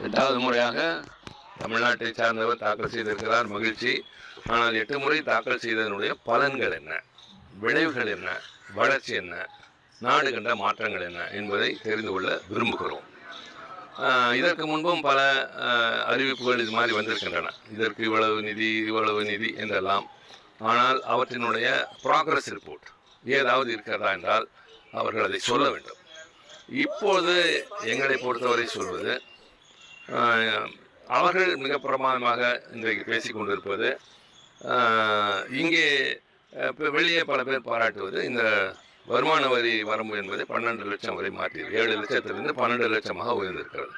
8வது முறையாக தமிழ்நாட்டை சார்ந்தவர் தாக்கல் செய்திருக்கிறார், மகிழ்ச்சி. ஆனால் 8 முறை தாக்கல் செய்ததனுடைய பலன்கள் என்ன, விளைவுகள் என்ன, வளர்ச்சி என்ன, நாடு கண்ட மாற்றங்கள் என்ன என்பதை தெரிந்து கொள்ள விரும்புகிறோம். இதற்கு முன்பும் பல அறிவிப்புகள் இது மாதிரி வந்திருக்கின்றன. இதற்கு இவ்வளவு நிதி, இவ்வளவு நிதி என்றெல்லாம். ஆனால் அவற்றினுடைய ப்ராக்ரஸ் ரிப்போர்ட் ஏதாவது இருக்கிறதா என்றால் அவர்கள் அதை சொல்ல வேண்டும். இப்போது எங்களை பொறுத்தவரை சொல்வது, அவர்கள் மிக பிரமாதமாக இன்றைக்கு பேசிக் கொண்டிருப்பது, இங்கே வெளியே பல பேர் பாராட்டுவது, இந்த வருமான வரி வரம்பு என்பது 12 லட்சம் வரை மாற்றியது. 7 லட்சத்திலிருந்து 12 லட்சமாக உயர்ந்திருக்கிறது.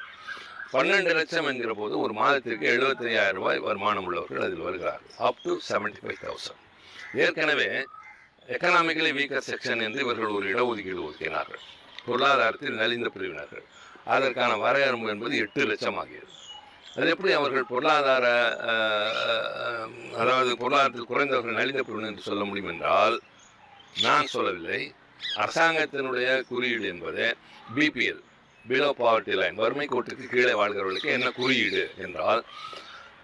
12 லட்சம் என்கிற போது ஒரு மாதத்திற்கு 75,000 ரூபாய் வருமானம் உள்ளவர்கள் அதில் வருகிறார்கள், அப் டு 75,000. ஏற்கனவே எக்கனாமிக்கலி வீக்கர் செக்ஷன் என்று இவர்கள் ஒரு இடஒதுக்கீடு ஒதுக்கினார்கள், பொருளாதாரத்தில் நலிந்த பிரிவினர்கள். அதற்கான வரையறுப்பு என்பது 8 லட்சம் ஆகியது. அது எப்படி அவர்கள் பொருளாதார அதாவது பொருளாதாரத்தில் குறைந்தவர்கள் நலிந்த பிரிவினர் என்று சொல்ல முடியும் என்றால், நான் சொல்லவில்லை, அரசாங்கத்தினுடைய குறியீடு என்பது பிபிஎல், பிலோ பாவர்ட்டி லைன், வறுமை கோட்டுக்கு கீழே வாழ்கிறவர்களுக்கு என்ன குறியீடு என்றால்,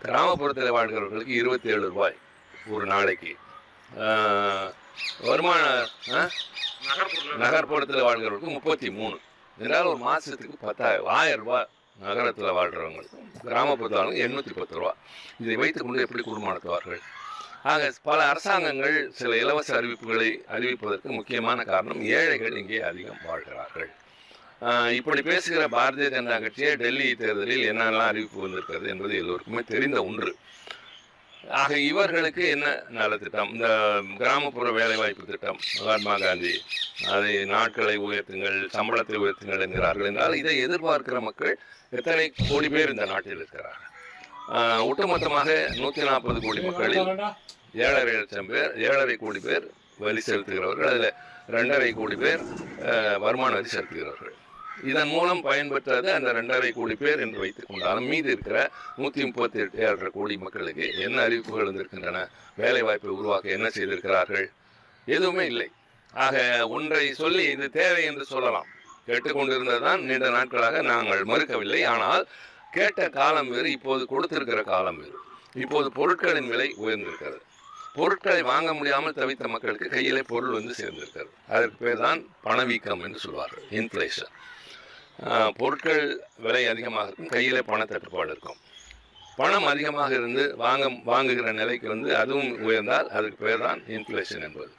கிராமப்புறத்தில் வாழ்கிறவர்களுக்கு 27 ரூபாய் ஒரு நாளைக்கு, வருமான நகர்ப்புறத்தில் வாழ்கிறவர்களுக்கு 33 என்றால் ஒரு மாதத்துக்கு 10,000 ரூபாய் நகரத்தில் வாழ்கிறவங்களுக்கும் கிராமப்புறத்தில் 810 ரூபா. இதை வைத்துக்கொண்டு எப்படி குடும்பம் நடத்துவார்கள்? ஆக பல அரசாங்கங்கள் சில இலவச அறிவிப்புகளை அறிவிப்பதற்கு முக்கியமான காரணம், ஏழைகள் இங்கே அதிகம் வாழ்கிறார்கள். இப்படி பேசுகிற பாரதிய ஜனதா கட்சியே டெல்லி தேர்தலில் என்னெல்லாம் அறிவிப்பு வந்திருக்கிறது என்பது எல்லோருக்குமே தெரிந்த ஒன்று. ஆக இவர்களுக்கு என்ன நலத்திட்டம்? இந்த கிராமப்புற வேலைவாய்ப்பு திட்டம், மகாத்மா காந்தி அதை நாட்களை உயர்த்துங்கள், சம்பளத்தை உயர்த்துங்கள் என்கிறார்கள் என்றால், இதை எதிர்பார்க்கிற மக்கள் எத்தனை கோடி பேர் இந்த நாட்டில் இருக்கிறார்கள்? ஒட்டுமொத்தமாக 140 கோடி மக்களில் 7.5 லட்சம் பேர், 7.5 கோடி பேர் வரி செலுத்துகிறவர்கள். அதில் 2.5 கோடி பேர் வருமான வரி செலுத்துகிறவர்கள். இதன் மூலம் பயன்பெற்றது அந்த 2.5 கோடி பேர் என்று வைத்துக் கொண்டாலும், மீது இருக்கிற 138 கோடி மக்களுக்கு என்ன அறிவிப்புகள் வந்திருக்கின்றன? வேலை வாய்ப்பை உருவாக்க என்ன செய்திருக்கிறார்கள்? எதுவுமே இல்லை. ஆக ஒன்றை சொல்லி இது தேவை என்று சொல்லலாம். கேட்டுக்கொண்டிருந்ததுதான் நீண்ட நாட்களாக நாங்கள் மறுக்கவில்லை. ஆனால் கேட்ட காலம் வேறு, இப்போது கொடுத்திருக்கிற காலம் வேறு. இப்போது பொருட்களின் விலை உயர்ந்திருக்கிறது. பொருட்களை வாங்க முடியாமல் தவித்த மக்களுக்கு கையிலே பொருள் வந்து சேர்ந்திருக்கிறது. அதற்கு பேர் தான் பணவீக்கம் என்று சொல்வார்கள், இன்ஃப்ளேஷன். பொருட்கள் விலை அதிகமாக இருக்கும், கையிலே பண தட்டுப்பாடு இருக்கும். பணம் அதிகமாக இருந்து வாங்குகிற நிலைக்கு வந்து அதுவும் உயர்ந்தால் அதுக்கு பேர் தான் இன்ஃப்ளேஷன் என்பது.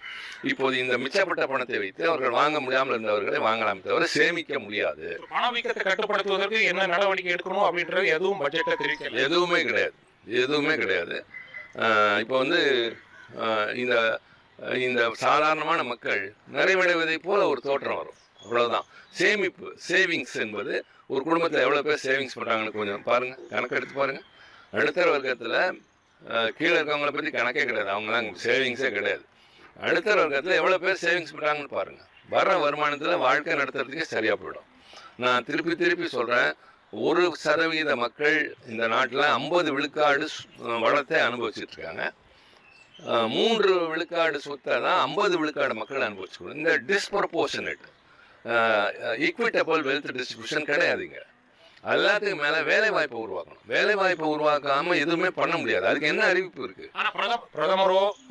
இப்போது இந்த மிச்சப்பட்ட பணத்தை வைத்து அவர்கள் வாங்க முடியாமல் இருந்தவர்களை வாங்கலாம், தவிர சேமிக்க முடியாது. பணவீக்கத்தை கட்டுப்படுத்துவதற்கு என்ன நடவடிக்கை எடுக்கணும் அப்படின்றது எதுவும் பட்ஜெட்டில் தெரிவிக்கல, எதுவுமே கிடையாது, எதுவுமே கிடையாது. இப்போ வந்து இந்த சாதாரணமான மக்கள் நிறைவடைவதை போல ஒரு தோற்றம் வரும், அவ்வளோதான். சேமிப்பு, சேவிங்ஸ் என்பது ஒரு குடும்பத்தில் எவ்வளோ பேர் சேவிங்ஸ் பண்ணுறாங்கன்னு கொஞ்சம் பாருங்கள், கணக்கு எடுத்து பாருங்கள். நடுத்தர வர்க்கத்தில் கீழே இருக்கவங்கள பற்றி கணக்கே கிடையாது, அவங்களாம் சேவிங்ஸே கிடையாது. நடுத்தர வர்க்கத்தில் எவ்வளோ பேர் சேவிங்ஸ் பண்ணுறாங்கன்னு பாருங்கள். வர வருமானத்தில் வாழ்க்கை நடத்துறதுக்கே சரியாக போயிடும். நான் திருப்பி சொல்கிறேன், 1% மக்கள் இந்த நாட்டில் 50 விழுக்காடு வளத்தை அனுபவிச்சுட்டு இருக்காங்க. 3 விழுக்காடு சொத்தை தான் 50 விழுக்காடு மக்கள் அனுபவிச்சுக்கணும். இந்த டிஸ்ப்ரப்போர்ஷனேட் ஈக்விட்டபிள் வெல்த் டிஸ்ட்ரிபியூஷன் கிடையாதுங்க. எல்லாத்துக்கும் மேலே வேலை வாய்ப்பை உருவாக்கணும். வேலை வாய்ப்பை உருவாக்காமல் எதுவுமே பண்ண முடியாது. அதுக்கு என்ன அறிவிப்பு இருக்கு?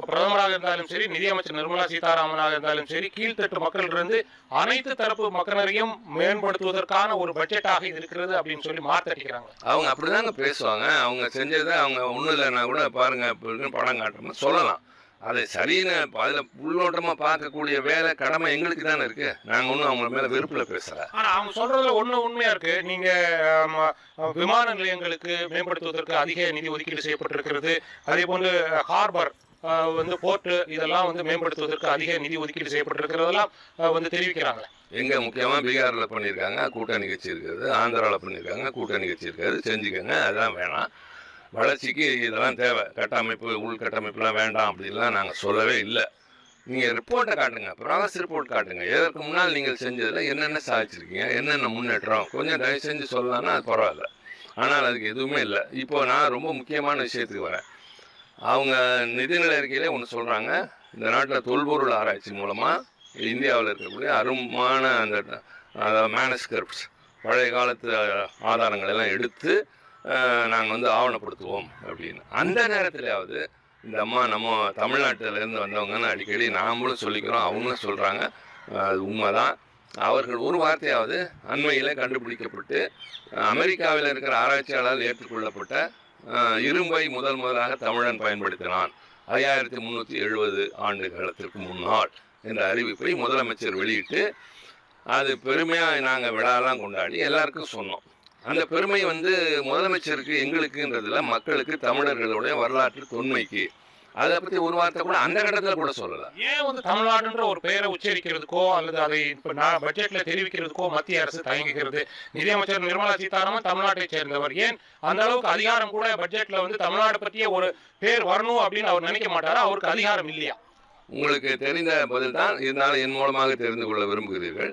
பிரதமராக இருந்தாலும் சரி, நிதியமைச்சர் நிர்மலா சீதாராமனாக இருந்தாலும் சரி, கீழ்த்தட்டு மக்களிலிருந்து அனைத்து தரப்பு மக்களையும் மேம்படுத்துவதற்கான ஒரு பட்ஜெட்டாக இருக்கிறது அப்படின்னு சொல்லி மாத்தடிக்கிறாங்க. அவங்க அப்படிதாங்க பேசுவாங்க. அவங்க செஞ்சதை அவங்க ஒன்றும் இல்லைன்னா கூட பாருங்க படம் காட்டுறோம்னு சொல்லலாம். அதை சரின்னு அதில் உள்நோட்டமாக பார்க்கக்கூடிய வேலை கடமை எங்களுக்கு தானே இருக்கு. நாங்கள் ஒன்றும் அவங்க மேலே வெறுப்பில் பேசலை. ஆனால் அவங்க சொல்றதுல ஒன்று உண்மையா இருக்கு. நீங்கள் விமான நிலையங்களுக்கு மேம்படுத்துவதற்கு அதிக நிதி ஒதுக்கீடு செய்யப்பட்டிருக்கிறது. அதே போன்று ஹார்பர் வந்து போர்ட்டு இதெல்லாம் வந்து மேம்படுத்துவதற்கு அதிக நிதி ஒதுக்கீடு செய்யப்பட்டிருக்கிறதெல்லாம் வந்து தெரிவிக்கிறாங்க. எங்கே முக்கியமாக பீகாரில் பண்ணியிருக்காங்க, கூட்டணி கட்சி இருக்கிறது. ஆந்திராவில் பண்ணியிருக்காங்க, கூட்டணி கட்சி இருக்கிறது. செஞ்சுக்கோங்க, அதெல்லாம் வேணாம். வளர்ச்சிக்கு இதெல்லாம் தேவை, கட்டமைப்பு உள்கட்டமைப்புலாம் வேண்டாம் அப்படின்லாம் நாங்கள் சொல்லவே இல்லை. நீங்கள் ரிப்போர்ட்டை காட்டுங்க, ப்ராக்ரஸ் ரிப்போர்ட் காட்டுங்க. எதற்கு முன்னால் நீங்கள் செஞ்சதில் என்னென்ன சாதிச்சிருக்கீங்க, என்னென்ன முன்னேற்றம் கொஞ்சம் தயவு செஞ்சு சொல்லலான்னா அது பரவாயில்ல. ஆனால் அதுக்கு எதுவுமே இல்லை. இப்போ நான் ரொம்ப முக்கியமான விஷயத்துக்கு வரேன். அவங்க நிதிநிலை அறிக்கையிலே ஒன்று சொல்கிறாங்க, இந்த நாட்டில் தொல்பொருள் ஆராய்ச்சி மூலமாக இந்தியாவில் இருக்கக்கூடிய அருமான அந்த மேனஸ்கிரிப்ட்ஸ் பழைய காலத்து ஆதாரங்கள் எல்லாம் எடுத்து நாங்கள் வந்து ஆவணப்படுத்துவோம் அப்படின்னு. அந்த நேரத்திலாவது இந்த அம்மா நம்ம தமிழ்நாட்டிலேருந்து வந்தவங்கன்னு அடிக்கடி நாமளும் சொல்லிக்கிறோம், அவங்களும் சொல்கிறாங்க, அது உண்மைதான். அவர்கள் ஒரு வார்த்தையாவது அண்மையில் கண்டுபிடிக்கப்பட்டு அமெரிக்காவில் இருக்கிற ஆராய்ச்சியாளரால் ஏற்றுக்கொள்ளப்பட்ட இரும்பை முதலாக தமிழன் பயன்படுத்தினான் 5370 ஆண்டு காலத்திற்கு முன்னால் என்ற அறிவிப்பை முதலமைச்சர் வெளியிட்டு அது பெருமையாக நாங்கள் விழாலாம் கொண்டாடி எல்லாருக்கும் சொன்னோம். அந்த பெருமை வந்து முதலமைச்சருக்கு எங்களுக்குன்றதுல மக்களுக்கு தமிழர்களுடைய வரலாற்று தொன்மைக்கு அதை பற்றி ஒரு வார்த்தை கூட அந்த கட்டத்தில் கூட சொல்லலை. ஏன் வந்து தமிழ்நாடுன்ற ஒரு பெயரை உச்சரிக்கிறதுக்கோ அல்லது அதை இப்போ பட்ஜெட்ல தெரிவிக்கிறதுக்கோ மத்திய அரசு தயங்குகிறது? நிதியமைச்சர் நிர்மலா சீதாராமன் தமிழ்நாட்டை சேர்ந்தவர், ஏன் அந்த அளவுக்கு அதிகாரம் கூட பட்ஜெட்ல வந்து தமிழ்நாடு பற்றிய ஒரு பேர் வரணும் அப்படின்னு அவர் நினைக்க மாட்டாரா? அவருக்கு அதிகாரம் இல்லையா? உங்களுக்கு தெரிந்த பதில் தான், இருந்தாலும் என் மூலமாக தெரிந்து கொள்ள விரும்புகிறீர்கள்.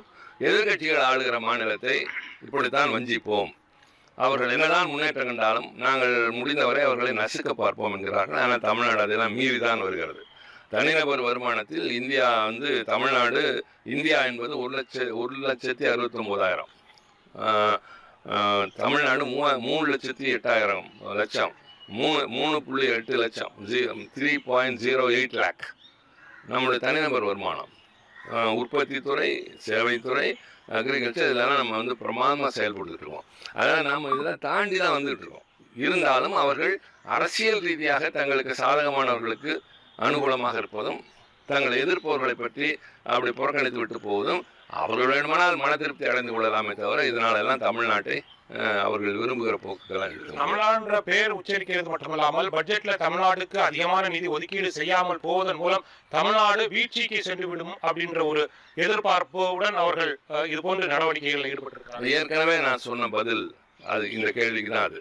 எதிர்கட்சிகள் ஆளுகிற மாநிலத்தை இப்படித்தான் வஞ்சிப்போம், அவர்கள் என்னதான் முன்னேற்றம் கண்டாலும் நாங்கள் முடிந்தவரை அவர்களை நசுக்க பார்ப்போம் என்கிறார்கள். ஆனால் தமிழ்நாடு அதெல்லாம் மீறி தான் வருகிறது. தனிநபர் வருமானத்தில் இந்தியா வந்து தமிழ்நாடு இந்தியா என்பது 1,69,000, தமிழ்நாடு 3,08,000 3.8 லட்சம் 3.08 லேக் நம்முடைய தனிநபர் வருமானம். உற்பத்தி துறை, சேவைத்துறை, அக்ரிகல்ச்சர் இதெல்லாம் நம்ம வந்து பிரமாதமாக செயல்படுத்திட்டு இருக்கோம். அதனால் நம்ம இதெல்லாம் தாண்டி தான் வந்துட்டு இருக்கோம். இருந்தாலும் அவர்கள் அரசியல் ரீதியாக தங்களுக்கு சாதகமானவர்களுக்கு அனுகூலமாக இருப்பதும் தங்களை எதிர்ப்பவர்களை பற்றி அப்படி புறக்கணித்து விட்டு போவதும் அவர்கள் வேணுமானால் மன திருப்தி அடைந்து கொள்ளலாமே தவிர இதனாலெல்லாம் தமிழ்நாட்டை அவர்கள் விரும்புகிற போக்குகள்லாம் இருக்கு. தமிழ்நாடுன்ற பேர் உச்சரிக்கிறது மட்டுமல்லாமல் பட்ஜெட்ல தமிழ்நாடுக்கு அதிகமான நிதி ஒதுக்கீடு செய்யாமல் போவதன் மூலம் தமிழ்நாடு வீழ்ச்சிக்கு சென்று விடும் அப்படின்ற ஒரு எதிர்பார்ப்புடன் அவர்கள் இது போன்ற நடவடிக்கைகளில் ஈடுபட்டிருக்கிறார்கள். ஏற்கனவே நான் சொன்ன பதில் அது இந்த கேள்விக்கு தான். அது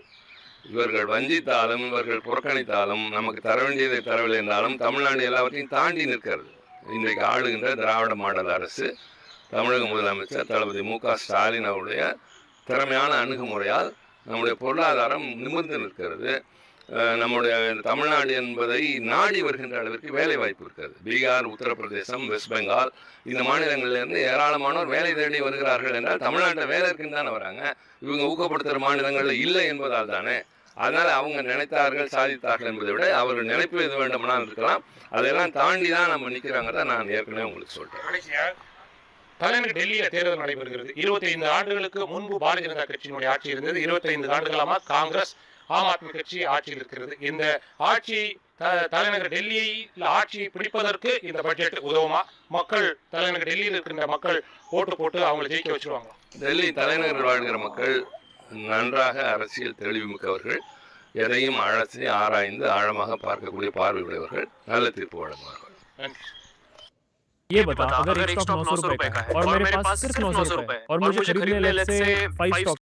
இவர்கள் வஞ்சித்தாலும் இவர்கள் புறக்கணித்தாலும் நமக்கு தர வேண்டியதை தரவில்லை என்றாலும் தமிழ்நாடு எல்லாவற்றையும் தாண்டி நிற்கிறது. இன்றைக்கு ஆளுகின்ற திராவிட மாடல் அரசு, தமிழக முதலமைச்சர் தளபதி மு க ஸ்டாலின் அவருடைய திறமையான அணுகுமுறையால் நம்முடைய பொருளாதாரம் நிமிர்ந்து நிற்கிறது. நம்முடைய தமிழ்நாடு என்பதை நாடி வருகின்ற அளவிற்கு வேலை வாய்ப்பு இருக்கிறது. பீகார், உத்தரப்பிரதேசம், வெஸ்ட் பெங்கால் இந்த மாநிலங்களிலிருந்து ஏராளமானோர் வேலை தேடி வருகிறார்கள் என்றால் தமிழ்நாட்டில் வேலை இருக்குன்னு தானே வராங்க. இவங்க ஊக்கப்படுத்துகிற மாநிலங்களில் இல்லை என்பதால் தானே. அதனால் அவங்க நினைத்தார்கள் சாதித்தார்கள் என்பதை விட அவர்கள் நினைப்பு எது வேண்டுமானால் இருக்கலாம், அதெல்லாம் தாண்டி தான் நம்ம நிற்கிறாங்க தான் நான் ஏற்கனவே உங்களுக்கு சொல்கிறேன். தலைநகர் டெல்லியில தேர்தல் நடைபெறுகிறது. 25 ஆண்டுகளுக்கு முன்பு பாரதிய ஜனதா கட்சியினுடைய ஆட்சி இருந்தது. 25 ஆண்டுகளாக காங்கிரஸ், ஆம் ஆத்மி கட்சி ஆட்சியில் இருக்கிறது. இந்த ஆட்சி தலைநகர் டெல்லியில் ஆட்சி பிடிப்பதற்கு இந்த பட்ஜெட் உதவுமா? மக்கள் தலைநகர் டெல்லியில் இருக்கின்ற மக்கள் ஓட்டு போட்டு அவங்களை ஜெயிக்க வச்சிருவாங்க? டெல்லி தலைநகர் வாழ்கிற மக்கள் நன்றாக அரசியல் தெளிவுமிக்கவர்கள், எதையும் அலசி ஆராய்ந்து ஆழமாக பார்க்கக்கூடிய பார்வையுடையவர்கள், நல்ல தீர்ப்பு வழங்குவார்கள். நன்றி. ये बता, अगर एक स्टॉक 900 रुपए का है और मेरे पास सिर्फ 900 रुपए और मुझे खरीदने लेट्स से 5 स्टॉक